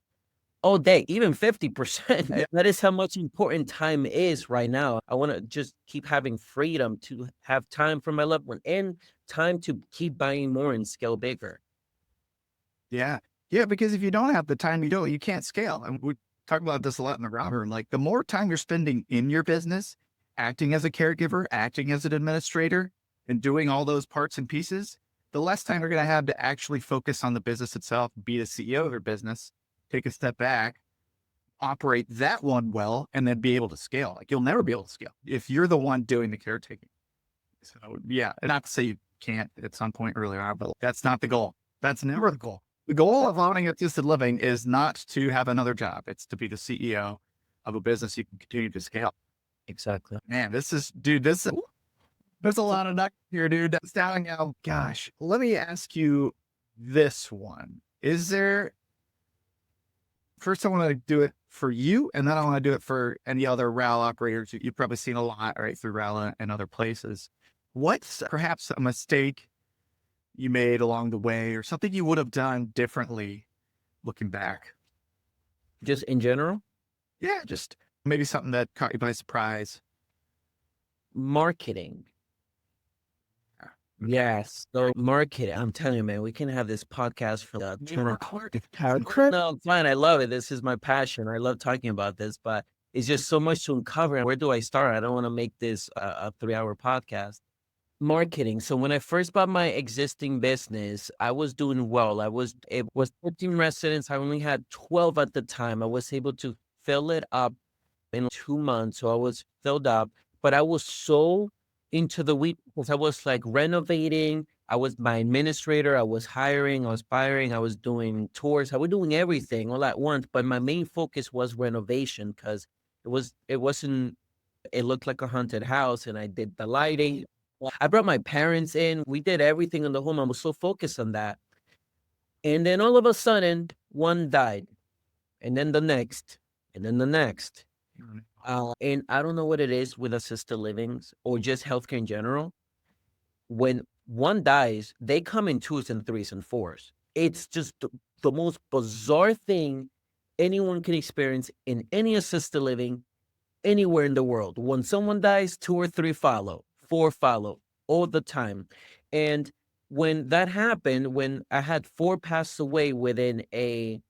all day, even 50%. That is how much important time is right now. I want to just keep having freedom to have time for my loved one and time to keep buying more and scale bigger. Yeah. Yeah. Because if you don't have the time, you can't scale. And we talk about this a lot in the Robber. Like the more time you're spending in your business, acting as a caregiver, acting as an administrator, and doing all those parts and pieces, the less time you're going to have to actually focus on the business itself, be the CEO of your business, take a step back, operate that one well, and then be able to scale. Like you'll never be able to scale if you're the one doing the caretaking. So yeah, not to say you can't at some point earlier on, but that's not the goal. That's never the goal. The goal of owning assisted living is not to have another job. It's to be the CEO of a business you can continue to scale. Exactly. Man, there's a lot of nut here, dude. That's down now. Gosh, let me ask you this one. First, I want to do it for you, and then I want to do it for any other RAL operators. You've probably seen a lot, right, through RAL and other places. What's perhaps a mistake you made along the way or something you would have done differently looking back? Just in general? Yeah, just maybe something that caught you by surprise. Marketing. Yes. So marketing. I'm telling you, man, we can have this podcast for no, it's fine. I love it. This is my passion. I love talking about this, but it's just so much to uncover. Where do I start? I don't want to make this a 3-hour podcast. Marketing. So when I first bought my existing business, I was doing well. It was 14 residents. I only had 12 at the time. I was able to fill it up in 2 months. So I was filled up, but I was so into the week because I was like renovating. I was my administrator. I was hiring. I was firing. I was doing tours. I was doing everything all at once. But my main focus was renovation because it looked like a haunted house, and I did the lighting. I brought my parents in. We did everything in the home. I was so focused on that. And then all of a sudden, one died. And then the next. And then the next. And I don't know what it is with assisted livings or just healthcare in general. When one dies, they come in 2s and 3s and 4s. It's just the most bizarre thing anyone can experience in any assisted living anywhere in the world. When someone dies, 2 or 3 follow, 4 follow all the time. And when that happened, when I had 4 pass away within a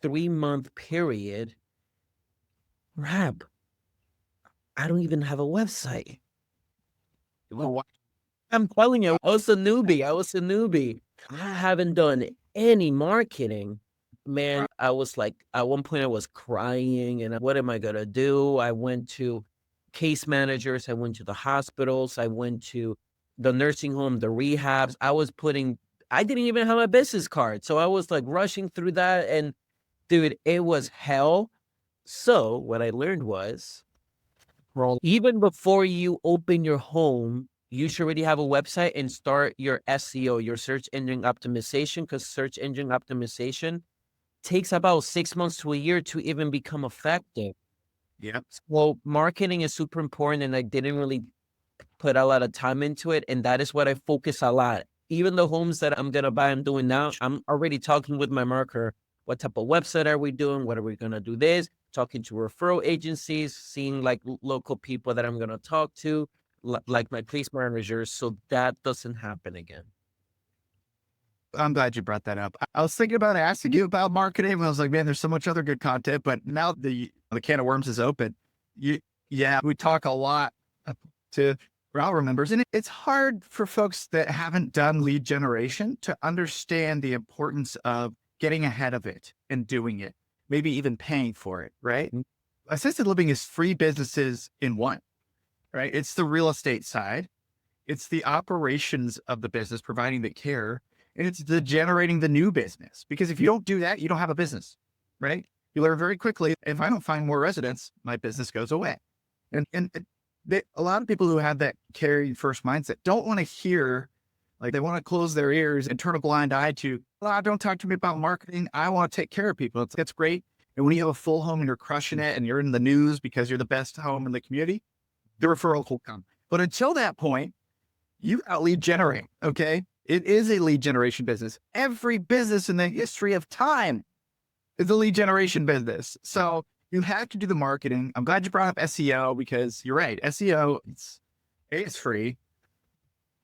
3-month period, Rab, I don't even have a website. I'm telling you, I was a newbie. I haven't done any marketing. Man, I was like, at one point I was crying and what am I going to do? I went to case managers. I went to the hospitals. I went to the nursing home, the rehabs. I didn't even have my business card. So I was like rushing through that. And dude, it was hell. So what I learned was, even before you open your home, you should already have a website and start your SEO, your search engine optimization, because search engine optimization takes about 6 months to a year to even become effective. Yep. Well, marketing is super important, and I didn't really put a lot of time into it, and that is what I focus a lot. Even the homes that I'm going to buy, I'm doing now, I'm already talking with my marketer. What type of website are we doing? What are we going to do this? Talking to referral agencies, seeing like local people that I'm going to talk to, like my case managers, so that doesn't happen again. I'm glad you brought that up. I was thinking about asking you about marketing. I was like, man, there's so much other good content, but now the can of worms is open. We talk a lot to RAL members, and it's hard for folks that haven't done lead generation to understand the importance of getting ahead of it and doing it, maybe even paying for it, right? Mm-hmm. Assisted living is 3 businesses in one, right? It's the real estate side. It's the operations of the business, providing the care, and it's the generating the new business. Because if you don't do that, you don't have a business, right? You learn very quickly, if I don't find more residents, my business goes away. And a lot of people who have that carry first mindset don't want to hear, like they want to close their ears and turn a blind eye to, don't talk to me about marketing. I want to take care of people. That's great. And when you have a full home and you're crushing it and you're in the news because you're the best home in the community, the referral will come. But until that point, you got lead generate. Okay. It is a lead generation business. Every business in the history of time is a lead generation business. So you have to do the marketing. I'm glad you brought up SEO because you're right. SEO, it's free.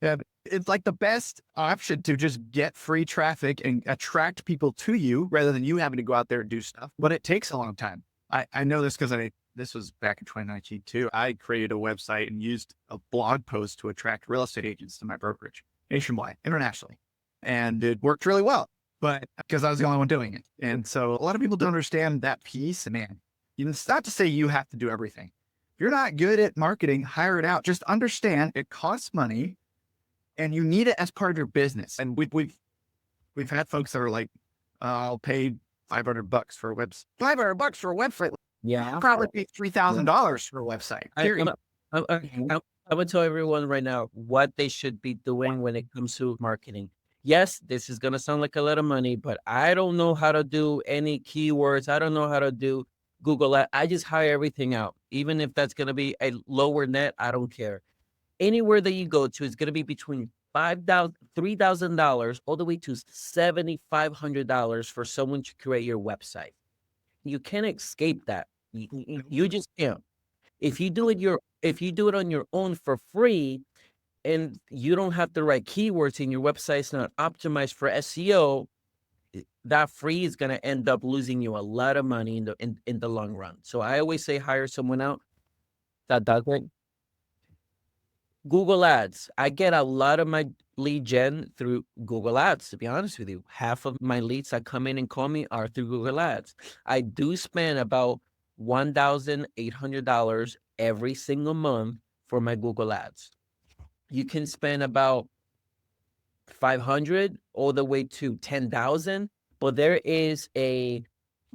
And it's like the best option to just get free traffic and attract people to you rather than you having to go out there and do stuff. But it takes a long time. I know this because this was back in 2019 too. I created a website and used a blog post to attract real estate agents to my brokerage nationwide, internationally. And it worked really well, but because I was the only one doing it. And so a lot of people don't understand that piece. And man, it's not to say you have to do everything. If you're not good at marketing, hire it out. Just understand it costs money and you need it as part of your business. And we've had folks that are like, I'll pay $500 for a website. $500 for a website. Yeah. I'll probably pay $3,000 for a website. Period. I would tell everyone right now what they should be doing when it comes to marketing. Yes, this is going to sound like a lot of money, but I don't know how to do any keywords. I don't know how to do Google Ads. I just hire everything out. Even if that's going to be a lower net, I don't care. Anywhere that you go to is going to be between $3,000 all the way to $7,500 for someone to create your website. You can't escape that. You just can't. If you do it on your own for free, and you don't have the right keywords and your website's not optimized for SEO, that free is going to end up losing you a lot of money in the long run. So I always say hire someone out that does it. Google Ads. I get a lot of my lead gen through Google Ads, to be honest with you. Half of my leads that come in and call me are through Google Ads. I do spend about $1,800 every single month for my Google Ads. You can spend about $500 all the way to $10,000, but there is a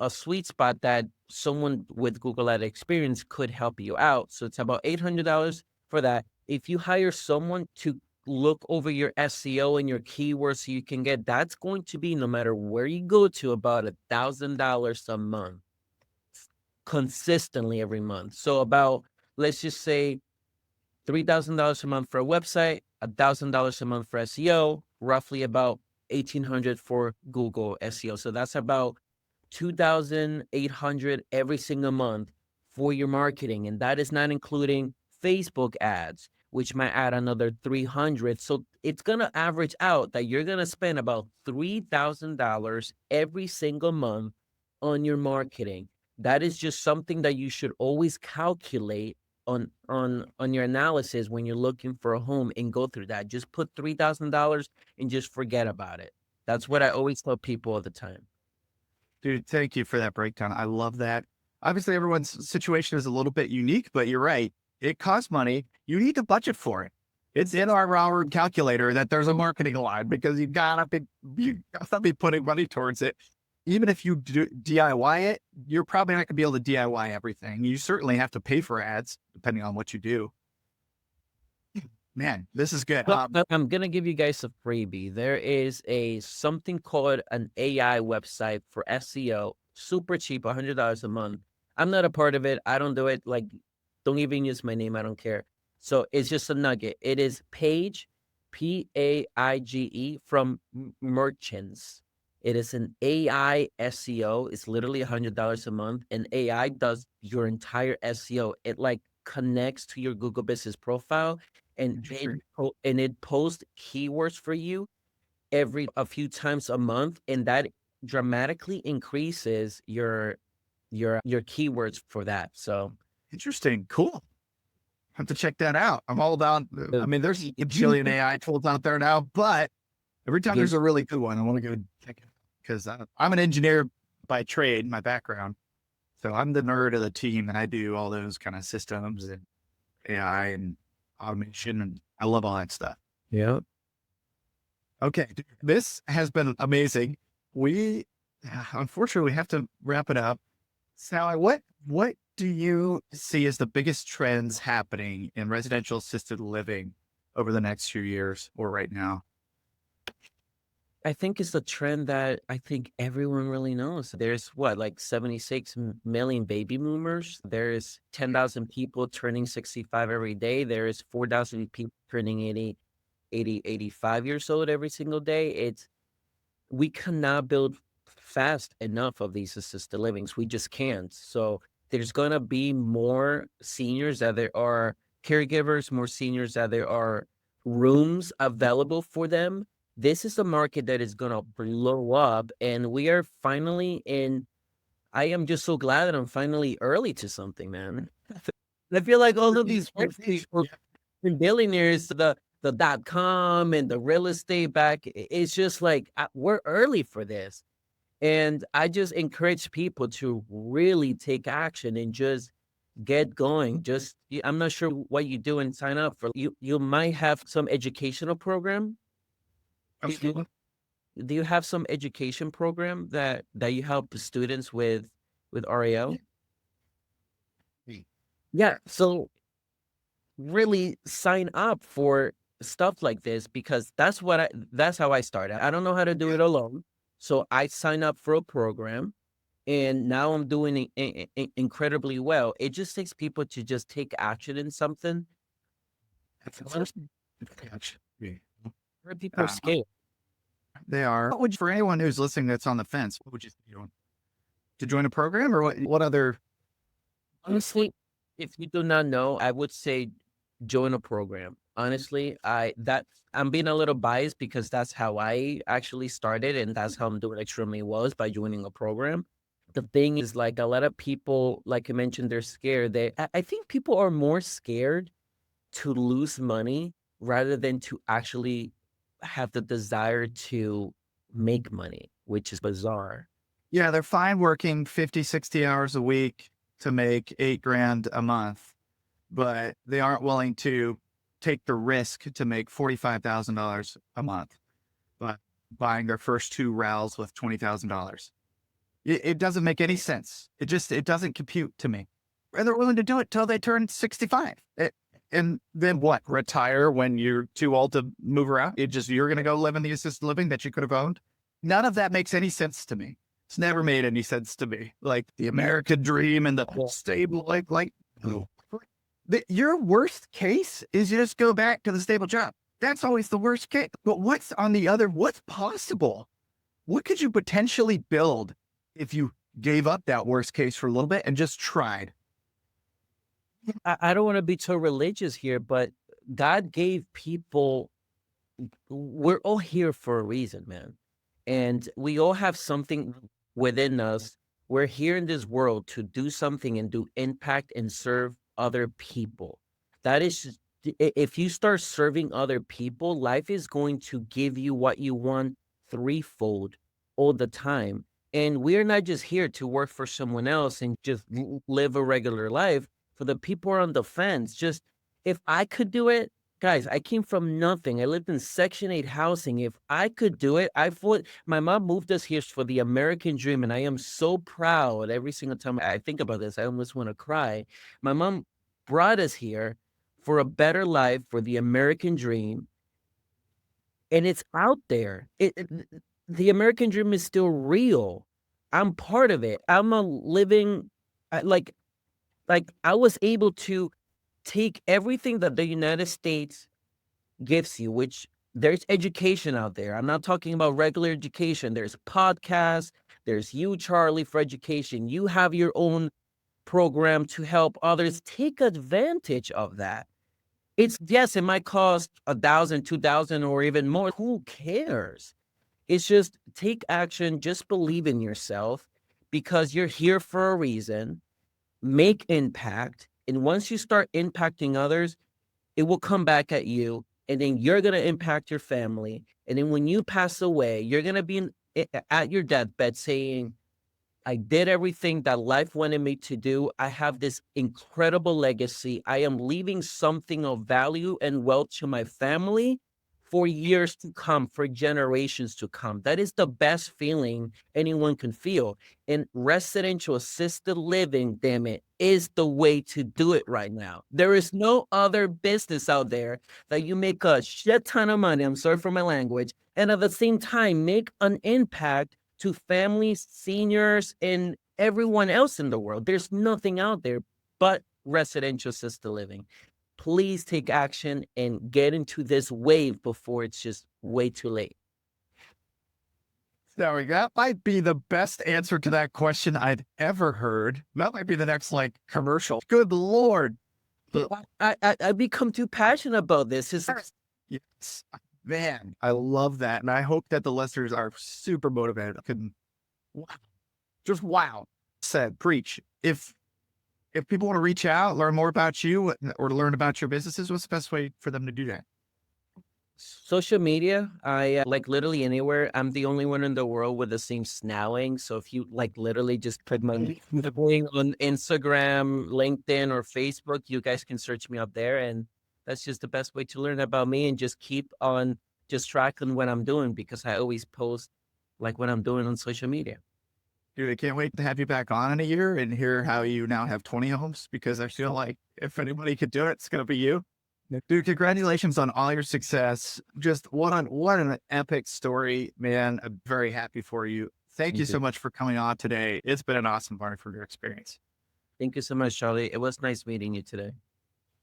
sweet spot that someone with Google Ad experience could help you out. So it's about $800 for that. If you hire someone to look over your SEO and your keywords so you can get, that's going to be, no matter where you go to, about $1,000 a month consistently every month. So about, let's just say $3,000 a month for a website, $1,000 a month for SEO, roughly about $1,800 for Google SEO. So that's about $2,800 every single month for your marketing. And that is not including Facebook ads, which might add another $300. So it's going to average out that you're going to spend about $3,000 every single month on your marketing. That is just something that you should always calculate on your analysis when you're looking for a home, and go through that. Just put $3,000 and just forget about it. That's what I always tell people all the time. Dude, thank you for that breakdown. I love that. Obviously, everyone's situation is a little bit unique, but you're right. It costs money. You need to budget for it. It's in our hour calculator that there's a marketing line, because you gotta be putting money towards it. Even if you do DIY it, you're probably not gonna be able to DIY everything. You certainly have to pay for ads depending on what you do. Man, this is good. Well, I'm gonna give you guys a freebie. There is something called an AI website for SEO, super cheap, $100 a month. I'm not a part of it. I don't do it. Like, don't even use my name. I don't care. So it's just a nugget. It is Paige, Paige, from Merchants. It is an AI SEO. It's literally $100 a month, and AI does your entire SEO. It like connects to your Google Business profile, and it posts keywords for you a few times a month, and that dramatically increases your keywords for that. So interesting. Cool. Have to check that out. I'm all about, I mean, there's a bajillion AI tools out there now, but every time there's a really good one, I want to go check it out, because I'm an engineer by trade, my background. So I'm the nerd of the team, and I do all those kind of systems and AI and automation, and I love all that stuff. yeah. Okay. This has been amazing. We unfortunately have to wrap it up. Sally, what do you see as the biggest trends happening in residential assisted living over the next few years or right now? I think it's a trend that I think everyone really knows. There's what, like 76 million baby boomers. There's 10,000 people turning 65 every day. There's 4,000 people turning 85 years old every single day. We cannot build fast enough of these assisted livings. We just can't. So there's going to be more seniors that there are caregivers, more seniors that there are rooms available for them. This is a market that is going to blow up, and we are finally in. I am just so glad that I'm finally early to something, man. I feel like all of these people and billionaires, the .com and the real estate back, it's just like we're early for this. And I just encourage people to really take action and just get going. I'm not sure what you do and sign up for. You might have some educational program. Absolutely. Do you have some education program that you help students with RAL? Yeah. So really sign up for stuff like this, because that's how I started. I don't know how to do it alone. So I signed up for a program, and now I'm doing incredibly well. It just takes people to just take action in something. Where people are scared. They are. For anyone who's listening that's on the fence, what would you say to join a program, or what other? Honestly, if you do not know, I would say join a program. Honestly, I'm being a little biased because that's how I actually started, and that's how I'm doing extremely well, is by joining a program. The thing is, like, a lot of people, like you mentioned, they're scared. I think people are more scared to lose money rather than to actually have the desire to make money, which is bizarre. Yeah, they're fine working 50, 60 hours a week to make $8,000 a month, but they aren't willing to take the risk to make $45,000 a month, but buying their first 2 RALs with $20,000. It doesn't make any sense. It doesn't compute to me. And they're willing to do it till they turn 65. And then what? Retire when you're too old to move around? You're going to go live in the assisted living that you could have owned? None of that makes any sense to me. It's never made any sense to me. Like the American dream and the stable, your worst case is you just go back to the stable job. That's always the worst case. But what's possible? What could you potentially build if you gave up that worst case for a little bit and just tried? I don't want to be too religious here, but God gave people, we're all here for a reason, man. And we all have something within us. We're here in this world to do something and do impact and serve other people. That is, if you start serving other people, life is going to give you what you want threefold all the time. And we're not just here to work for someone else and just live a regular life. For the people on the fence, just, if I could do it, guys, I came from nothing. I lived in Section 8 housing. If I could do it, my mom moved us here for the American dream, and I am so proud. Every single time I think about this, I almost want to cry. My mom brought us here for a better life, for the American dream, and it's out there. The American dream is still real. I'm part of it. I'm a living, like I was able to take everything that the United States gives you, which there's education out there. I'm not talking about regular education. There's podcasts. There's you, Charlie, for education. You have your own program to help others. Take advantage of that. Yes, it might cost $1,000, $2,000, or even more. Who cares? It's just take action. Just believe in yourself, because you're here for a reason. Make impact. And once you start impacting others, it will come back at you. And then you're going to impact your family. And then when you pass away, you're going to be at your deathbed saying, I did everything that life wanted me to do. I have this incredible legacy. I am leaving something of value and wealth to my family for years to come, for generations to come. That is the best feeling anyone can feel. And residential assisted living, damn it, is the way to do it right now. There is no other business out there that you make a shit ton of money, I'm sorry for my language, and at the same time make an impact to families, seniors, and everyone else in the world. There's nothing out there but residential assisted living. Please take action and get into this wave before it's just way too late. There we go. That might be the best answer to that question I've ever heard. That might be the next commercial. Good Lord. I become too passionate about this. Yes, man, I love that. And I hope that the listeners are super motivated. Wow. Said, preach. If people want to reach out, learn more about you or learn about your businesses, what's the best way for them to do that? Social media, I like literally anywhere. I'm the only one in the world with the same Snawing. So if you literally just put my name on Instagram, LinkedIn, or Facebook, you guys can search me up there. And that's just the best way to learn about me and just keep on just tracking what I'm doing, because I always post what I'm doing on social media. Dude, I can't wait to have you back on in a year and hear how you now have 20 homes, because I feel like if anybody could do it, it's going to be you. Dude, congratulations on all your success. Just what an epic story, man. I'm very happy for you. Thank you so much for coming on today. It's been an awesome learning from your experience. Thank you so much, Charlie. It was nice meeting you today.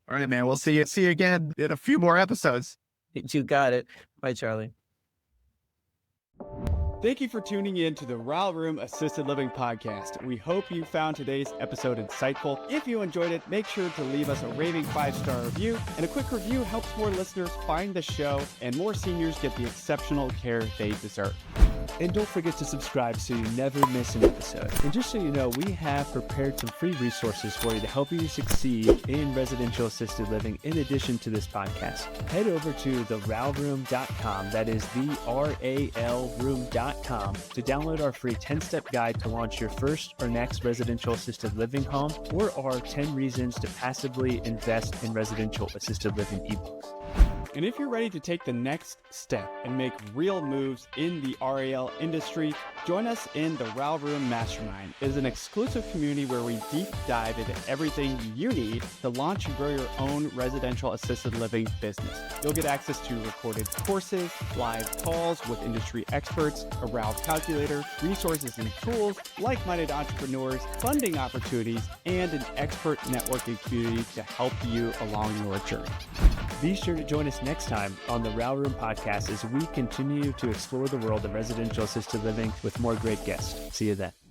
All right, man. We'll see you again in a few more episodes. You got it. Bye, Charlie. Thank you for tuning in to the Raw Room Assisted Living Podcast. We hope you found today's episode insightful. If you enjoyed it, make sure to leave us a raving 5-star review. And a quick review helps more listeners find the show and more seniors get the exceptional care they deserve. And don't forget to subscribe so you never miss an episode. And just so you know, we have prepared some free resources for you to help you succeed in residential assisted living in addition to this podcast. Head over to theralroom.com, that is theralroom.com, to download our free 10-step guide to launch your first or next residential assisted living home, or our 10 reasons to passively invest in residential assisted living ebooks. And if you're ready to take the next step and make real moves in the RAL industry, join us in the RAL Room Mastermind. It is an exclusive community where we deep dive into everything you need to launch and grow your own residential assisted living business. You'll get access to recorded courses, live calls with industry experts, a RAL calculator, resources and tools, like-minded entrepreneurs, funding opportunities, and an expert networking community to help you along your journey. Be sure to join us next time on the RAL Room Podcast as we continue to explore the world of residential assisted living with more great guests. See you then.